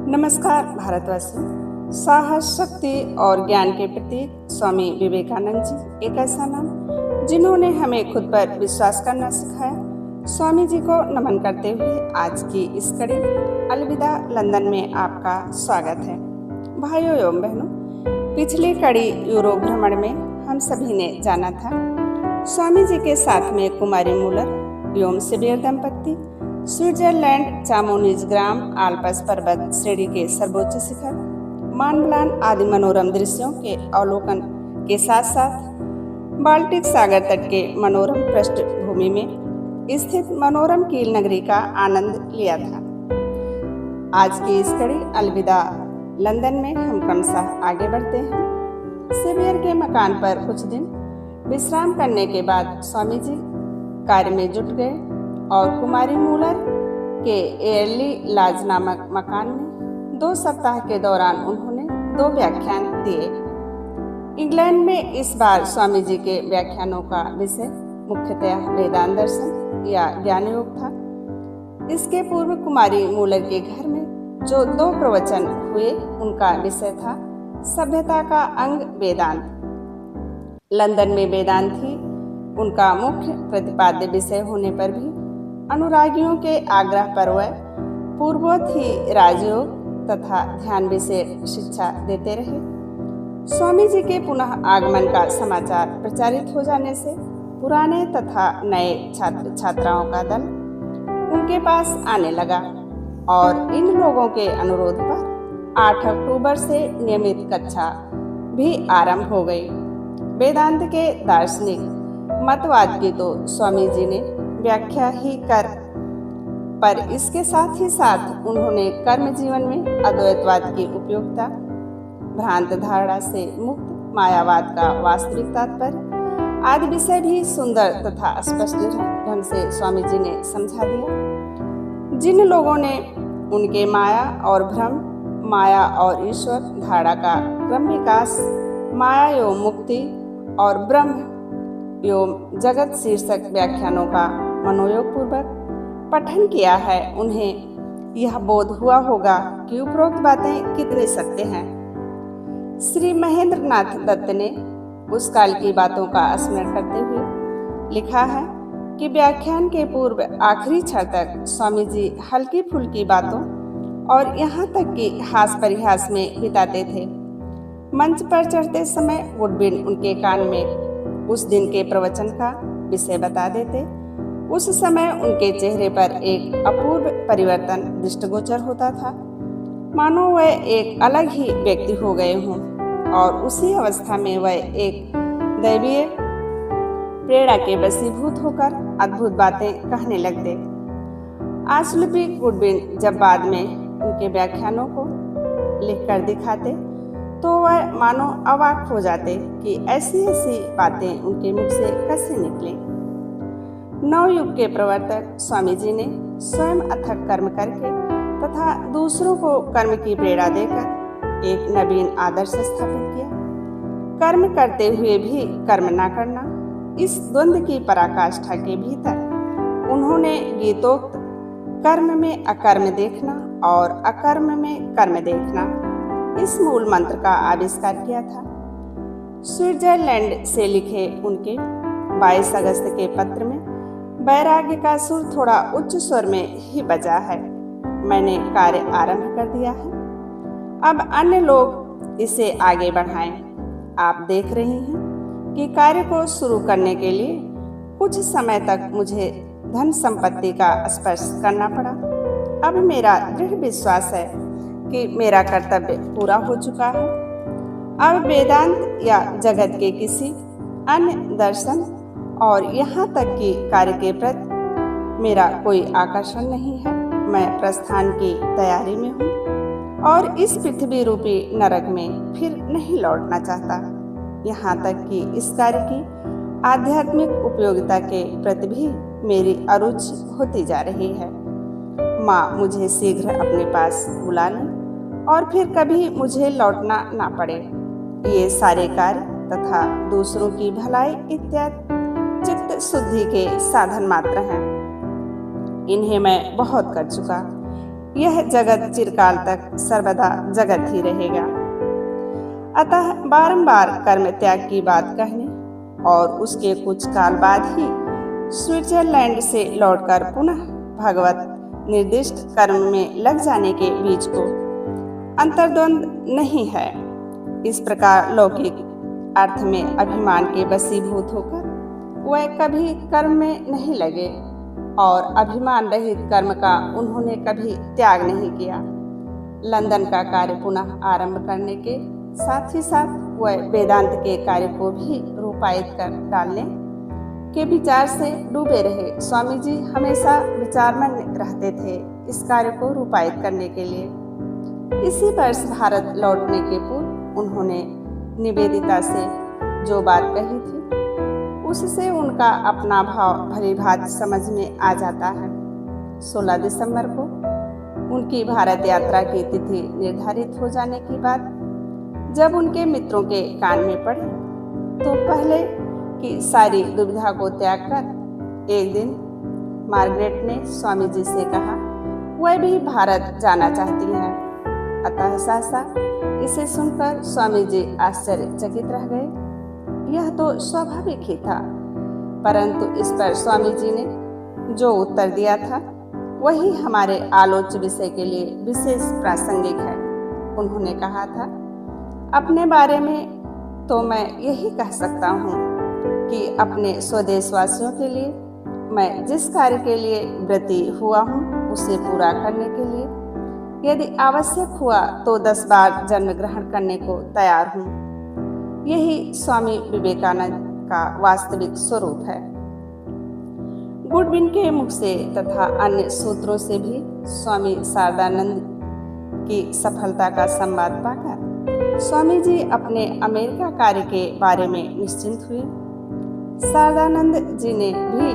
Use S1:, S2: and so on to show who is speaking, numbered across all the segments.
S1: नमस्कार भारतवासियों। साहस, शक्ति और ज्ञान के प्रतीक स्वामी विवेकानंद जी एक ऐसा नाम जिन्होंने हमें खुद पर विश्वास करना सिखाया। स्वामी जी को नमन करते हुए आज की इस कड़ी अलविदा लंदन में आपका स्वागत है। भाइयों एवं बहनों, पिछली कड़ी यूरोप भ्रमण में हम सभी ने जाना था स्वामी जी के साथ में कुमारी मूलर एवं सेवियर दंपत्ति स्विट्जरलैंड चामोनीज ग्राम आल्प्स पर्वत श्रेणी के सर्वोच्च शिखर मानबलान आदि मनोरम दृश्यों के अवलोकन के साथ साथ बाल्टिक सागर तट के मनोरम पृष्ठभूमि में स्थित मनोरम कील नगरी का आनंद लिया था। आज की इस कड़ी अलविदा लंदन में हम क्रमशः आगे बढ़ते हैं। सेवियर के मकान पर कुछ दिन विश्राम करने के बाद स्वामी जी कार्य में जुट गए और कुमारी मूलर के एयरली लॉज नामक मकान में 2 सप्ताह के दौरान उन्होंने 2 व्याख्यान दिए। इंग्लैंड में इस बार स्वामी जी के व्याख्यानों का विषय मुख्यतः वेदांत दर्शन या ज्ञान योग था। इसके पूर्व कुमारी मूलर के घर में जो 2 प्रवचन हुए उनका विषय था सभ्यता का अंग वेदांत। लंदन में वेदांत ही उनका मुख्य प्रतिपाद्य विषय होने पर भी अनुरागियों के आग्रह पर वह पूर्ववत ही राजयोग तथा ध्यान विषय शिक्षा देते रहे। स्वामी जी के पुनः आगमन का समाचार प्रचारित हो जाने से पुराने तथा नए छात्र छात्राओं का दल उनके पास आने लगा और इन लोगों के अनुरोध पर 8 अक्टूबर से नियमित कक्षा भी आरंभ हो गई। वेदांत के दार्शनिक मतवाद की तो स्वामी जी ने व्याख्या ही कर, पर इसके साथ ही साथ उन्होंने कर्म जीवन में अद्वैतवाद की उपयोगिता, भ्रांत धारणा से मुक्त मायावाद का वास्तविक तात्पर्य आदि विषय भी सुंदर तथा स्पष्ट ढंग से स्वामी जी ने समझा दिया। जिन लोगों ने उनके माया और भ्रम, माया और ईश्वर धारणा का क्रम विकास, माया एवं मुक्ति और ब्रह्म एवं जगत शीर्षक व्याख्यानों का मनोयोग पूर्वक पठन किया है, उन्हें यह बोध हुआ होगा कि उपरोक्त बातें कितनी सत्य हैं। श्री महेंद्र नाथ दत्त ने उस काल की बातों का स्मरण करते हुए लिखा है कि व्याख्यान के पूर्व आखिरी क्षण तक स्वामी जी हल्की फुल्की बातों और यहाँ तक कि हास परिहास में बिताते थे। मंच पर चढ़ते समय वुडबिन उनके कान में उस दिन के प्रवचन का विषय बता देते। उस समय उनके चेहरे पर एक अपूर्व परिवर्तन दृष्टिगोचर होता था, मानो वह एक अलग ही व्यक्ति हो गए हों और उसी अवस्था में वह एक दैवीय प्रेरणा के वशीभूत होकर अद्भुत बातें कहने लगते। आशुलिपिक वुडबिन जब बाद में उनके व्याख्यानों को लिखकर दिखाते तो वह मानो अवाक हो जाते कि ऐसी ऐसी बातें उनके मुख से कैसे निकली। नवयुग के प्रवर्तक स्वामी जी ने स्वयं अथक कर्म करके तथा दूसरों को कर्म की प्रेरणा देकर एक नवीन आदर्श स्थापित किया। कर्म करते हुए भी कर्म न करना, इस द्वंद्व की पराकाष्ठा के भीतर उन्होंने गीतोक्त कर्म में अकर्म देखना और अकर्म में कर्म देखना इस मूल मंत्र का आविष्कार किया था। स्विट्जरलैंड से लिखे उनके 22 अगस्त के पत्र में वैराग्य का सुर थोड़ा उच्च स्वर में ही बजा है। मैंने कार्य आरंभ कर दिया है, अब अन्य लोग इसे आगे बढ़ाएं। आप देख रही हैं कि कार्य को शुरू करने के लिए कुछ समय तक मुझे धन संपत्ति का स्पर्श करना पड़ा। अब मेरा दृढ़ विश्वास है कि मेरा कर्तव्य पूरा हो चुका है। अब वेदांत या जगत के किसी अन्य दर्शन और यहाँ तक कि कार्य के प्रति मेरा कोई आकर्षण नहीं है। मैं प्रस्थान की तैयारी में हूँ और इस पृथ्वी रूपी नरक में फिर नहीं लौटना चाहता। यहाँ तक कि इस कार्य की आध्यात्मिक उपयोगिता के प्रति भी मेरी अरुचि होती जा रही है। माँ मुझे शीघ्र अपने पास बुला लें और फिर कभी मुझे लौटना ना पड़े। ये सारे कार्य तथा दूसरों की भलाई इत्यादि चित्त शुद्धि के साधन मात्र हैं। इन्हें मैं बहुत कर चुका। यह जगत चिरकाल तक सर्वदा जगत ही रहेगा। अतः बारंबार कर्म त्याग की बात कहने और उसके कुछ काल बाद ही स्विट्जरलैंड से लौटकर पुनः भगवत निर्दिष्ट कर्म में लग जाने के बीच को अंतर्द्वंद नहीं है। इस प्रकार लौकिक अर्थ में अभिमान के वशीभूत होकर वह कभी कर्म में नहीं लगे और अभिमान रहित कर्म का उन्होंने कभी त्याग नहीं किया। लंदन का कार्य पुनः आरंभ करने के साथ ही साथ वह वेदांत के कार्य को भी रूपायित कर डालने के विचार से डूबे रहे। स्वामी जी हमेशा विचारमग्न रहते थे इस कार्य को रूपायित करने के लिए। इसी वर्ष भारत लौटने के पूर्व उन्होंने निवेदिता से जो बात कही थी उससे उनका अपना भाव भली भांति समझ में आ जाता है। 16 दिसंबर को उनकी भारत यात्रा की तिथि निर्धारित हो जाने की बात जब उनके मित्रों के कान में पड़ी तो पहले की सारी दुविधा को त्याग कर एक दिन मार्गरेट ने स्वामी जी से कहा वह भी भारत जाना चाहती हैं। अतः सहसा इसे सुनकर स्वामी जी आश्चर्यचकित रह गए। यह तो स्वाभाविक ही था, परंतु इस पर स्वामी जी ने जो उत्तर दिया था वही हमारे आलोच्य विषय के लिए विशेष प्रासंगिक है। उन्होंने कहा था, अपने बारे में तो मैं यही कह सकता हूँ कि अपने स्वदेशवासियों के लिए मैं जिस कार्य के लिए व्रती हुआ हूँ उसे पूरा करने के लिए यदि आवश्यक हुआ तो 10 बार जन्म ग्रहण करने को तैयार हूँ। यही स्वामी विवेकानंद का वास्तविक स्वरूप है। गुडविन के मुख से तथा अन्य सूत्रों से भी स्वामी शारदानंद की सफलता का संवाद पाकर स्वामी जी अपने अमेरिका कार्य के बारे में निश्चिंत हुए। शारदानंद जी ने भी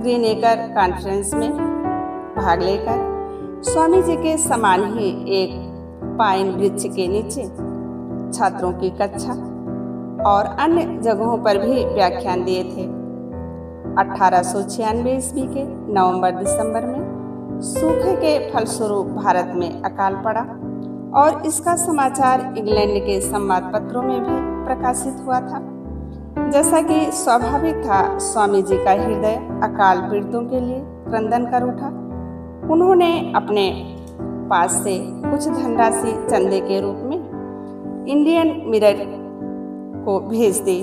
S1: ग्रीनेकर कॉन्फ्रेंस में भाग लेकर स्वामी जी के समान ही एक पाइन वृक्ष के नीचे छात्रों की कक्षा और अन्य जगहों पर भी व्याख्यान दिए थे। 1896 ईस्वी के नवंबर-दिसंबर में सूखे के फलस्वरूप भारत में अकाल पड़ा और इसका समाचार इंग्लैंड के संवाद पत्रों में भी प्रकाशित हुआ था। जैसा कि स्वाभाविक था, स्वामी जी का हृदय अकाल पीड़ितों के लिए क्रंदन कर उठा। उन्होंने अपने पास से कुछ धनराशि चंदे के रूप में इंडियन मिरर को भेज दी।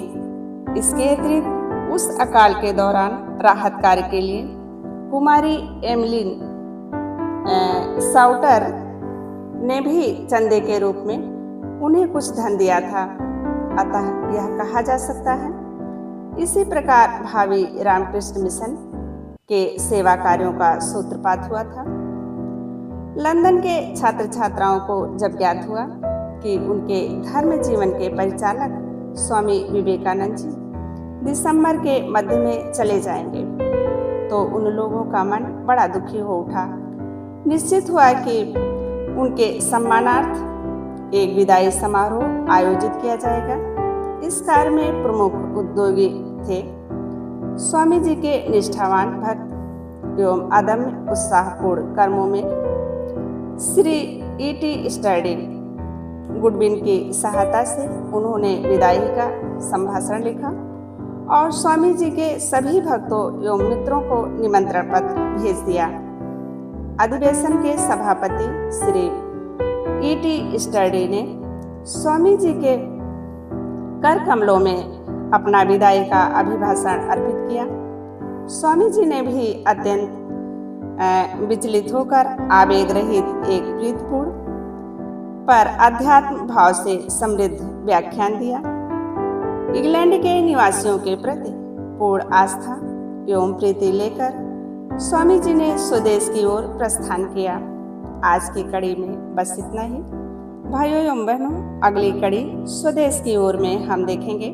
S1: इसके अतिरिक्त उस अकाल के दौरान राहत कार्य के लिए कुमारी एमलिन साउटर ने भी चंदे के रूप में उन्हें कुछ धन दिया था। अतः यह कहा जा सकता है इसी प्रकार भावी रामकृष्ण मिशन के सेवा कार्यों का सूत्रपात हुआ था। लंदन के छात्र छात्राओं को जब ज्ञात हुआ कि उनके धर्म जीवन के परिचालक स्वामी विवेकानंद जी दिसंबर के मध्य में चले जाएंगे तो उन लोगों का मन बड़ा दुखी हो उठा। निश्चित हुआ कि उनके सम्मानार्थ एक विदाई समारोह आयोजित किया जाएगा। इस कार्य में प्रमुख उद्योगी थे स्वामी जी के निष्ठावान भक्त एवं अदम्य उत्साहपूर्ण कर्मों में श्री E.T. स्टडी। गुडविन की सहायता से उन्होंने विदाई का संभाषण लिखा और स्वामी जी के सभी भक्तों एवं मित्रों को निमंत्रण पत्र भेज दिया। अधिवेशन के सभापति श्री E.T. स्टडी ने स्वामी जी के कर कमलों में अपना विदाई का अभिभाषण अर्पित किया। स्वामी जी ने भी अत्यंत विचलित होकर आवेग रहित एक प्रीतिपूर्ण पर अध्यात्म भाव से समृद्ध व्याख्यान दिया। इंग्लैंड के निवासियों के प्रति पूर्ण आस्था एवं प्रीति लेकर स्वामी जी ने स्वदेश की ओर प्रस्थान किया। आज की कड़ी में बस इतना ही। भाइयों एवं बहनों, अगली कड़ी स्वदेश की ओर में हम देखेंगे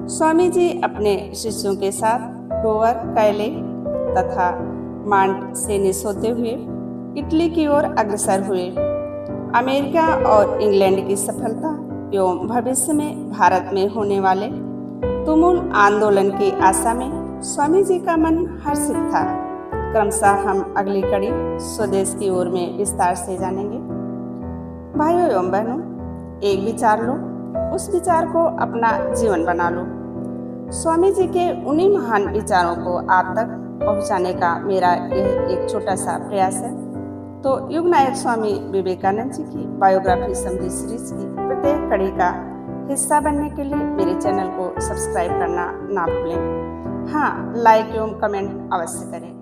S1: स्वामी जी अपने शिष्यों के साथ डोवर, कैले तथा मांट से निस होते हुए इटली की ओर अग्रसर हुए। अमेरिका और इंग्लैंड की सफलता एवं भविष्य में भारत में होने वाले तुमुल आंदोलन की आशा में स्वामी जी का मन हर्षित था। क्रमशः हम अगली कड़ी स्वदेश की ओर में विस्तार से जानेंगे। भाइयों एवं बहनों, एक विचार लो, उस विचार को अपना जीवन बना लो। स्वामी जी के उन्हीं महान विचारों को आप तक पहुंचाने का मेरा यह एक छोटा सा प्रयास है। तो युग नायक स्वामी विवेकानंद जी की बायोग्राफी समरी सीरीज की प्रत्येक कड़ी का हिस्सा बनने के लिए मेरे चैनल को सब्सक्राइब करना ना भूलें। हाँ, लाइक एवं कमेंट अवश्य करें।